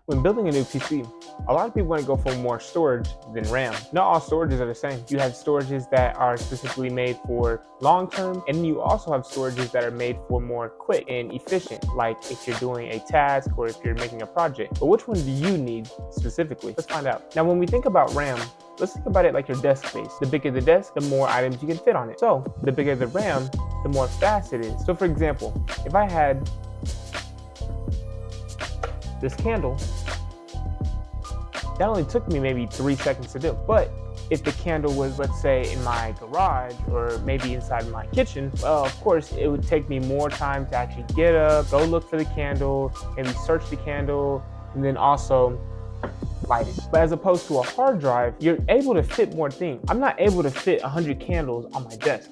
When building a new PC, a lot of people want to go for more storage than RAM. Not all storages are the same. You have storages that are specifically made for long term, and you also have storages that are made for more quick and efficient, like if you're doing a task or if you're making a project. But which one do you need specifically? Let's find out. Now, when we think about RAM, let's think about it like your desk space. The bigger the desk, the more items you can fit on it. So the bigger the RAM, the more fast it is. So for example, if I had this candle, that only took me maybe 3 seconds to do. But if the candle was, let's say, in my garage or maybe inside my kitchen, well, of course, it would take me more time to actually get up, go look for the candle, maybe search the candle, and then also light it. But as opposed to a hard drive, you're able to fit more things. I'm not able to fit 100 candles on my desk,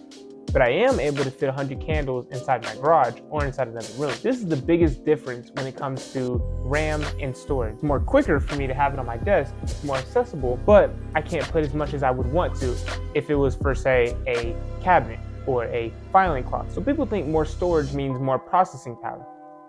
but I am able to fit 100 candles inside my garage or inside another room. This is the biggest difference when it comes to RAM and storage. It's more quicker for me to have it on my desk, it's more accessible, but I can't put as much as I would want to if it was for, say, a cabinet or a filing closet. So people think more storage means more processing power,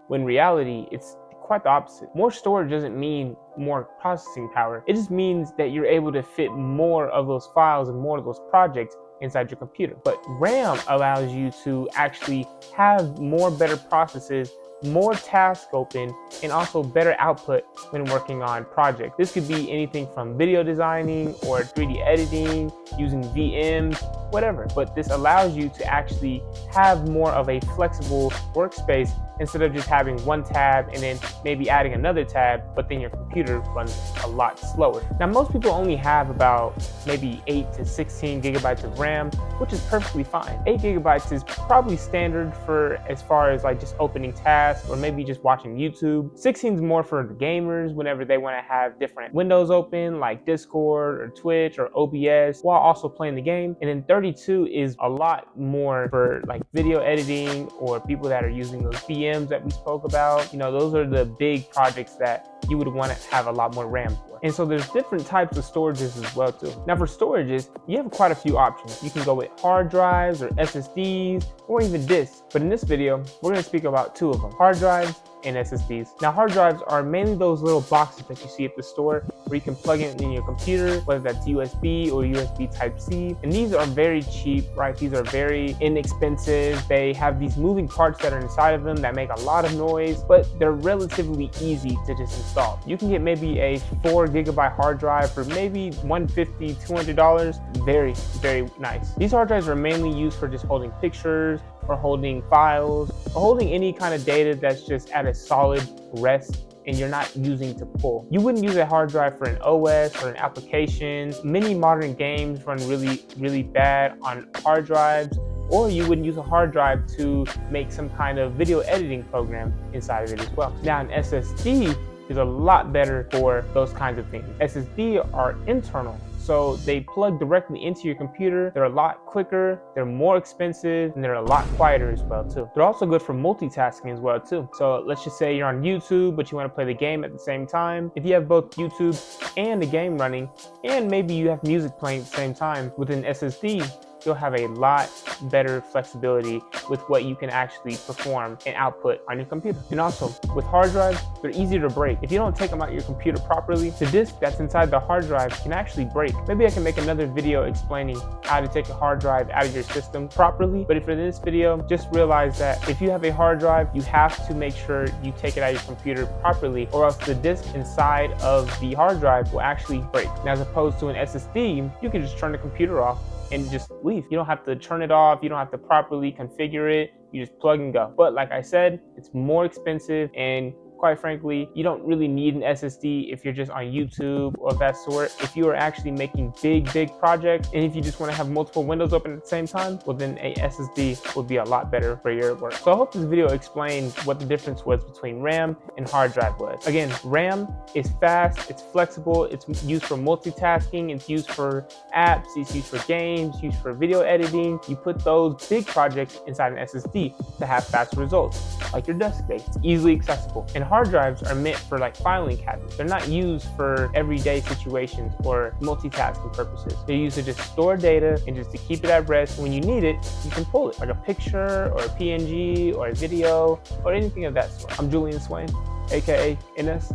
when in reality, it's quite the opposite. More storage doesn't mean more processing power. It just means that you're able to fit more of those files and more of those projects inside your computer. But RAM allows you to actually have more better processes, more tasks open, and also better output when working on projects. This could be anything from video designing or 3D editing, using VMs, whatever. But this allows you to actually have more of a flexible workspace instead of just having one tab and then maybe adding another tab, but then your computer runs a lot slower. Now, most people only have about maybe 8 to 16 gigabytes of RAM, which is perfectly fine. 8 gigabytes is probably standard for as far as like just opening tasks or maybe just watching YouTube. 16 is more for the gamers whenever they want to have different windows open like Discord or Twitch or OBS while also playing the game. And then 32 is a lot more for like video editing or people that are using those VMs that we spoke about. You know, those are the big projects that you would want to have a lot more RAM for. And so there's different types of storages as well too. Now for storages, you have quite a few options. You can go with hard drives or SSDs or even disks. But in this video, we're going to speak about two of them, hard drives and SSDs. Now hard drives are mainly those little boxes that you see at the store where you can plug it in your computer, whether that's USB or USB Type-C. And these are very cheap, right? These are very inexpensive. They have these moving parts that are inside of them that make a lot of noise, but they're relatively easy to just install. You can get maybe a 4 gigabyte hard drive for maybe $150, $200. Very, very nice. These hard drives are mainly used for just holding pictures or holding files or holding any kind of data that's just at a solid rest and you're not using to pull. You wouldn't use a hard drive for an OS or an application. Many modern games run really bad on hard drives, or you wouldn't use a hard drive to make some kind of video editing program inside of it as well. Now an SSD is a lot better for those kinds of things. SSD are internal, so they plug directly into your computer. They're a lot quicker, they're more expensive, and they're a lot quieter as well too. They're also good for multitasking as well too. So let's just say you're on YouTube, but you want to play the game at the same time. If you have both YouTube and the game running, and maybe you have music playing at the same time with an SSD, you'll have a lot better flexibility with what you can actually perform and output on your computer. And also, with hard drives, they're easier to break. If you don't take them out of your computer properly, the disk that's inside the hard drive can actually break. Maybe I can make another video explaining how to take a hard drive out of your system properly, but for this video, just realize that if you have a hard drive, you have to make sure you take it out of your computer properly, or else the disk inside of the hard drive will actually break. Now, as opposed to an SSD, you can just turn the computer off and just leave. You don't have to turn it off, you don't have to properly configure it, you just plug and go. But like I said, it's more expensive, and quite frankly, you don't really need an SSD if you're just on YouTube or that sort. If you are actually making big projects, and if you just want to have multiple windows open at the same time, well then a SSD would be a lot better for your work. So I hope this video explained what the difference was between RAM and hard drive was. Again, RAM is fast, it's flexible, it's used for multitasking, it's used for apps, it's used for games, used for video editing. You put those big projects inside an SSD to have faster results, like your desk space. It's easily accessible. And hard drives are meant for like filing cabinets. They're not used for everyday situations or multitasking purposes. They're used to just store data and just to keep it at rest. When you need it, you can pull it, like a picture or a PNG or a video or anything of that sort. I'm Julian Swain, aka NS.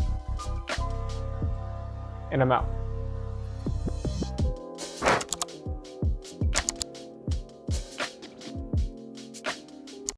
and I'm out.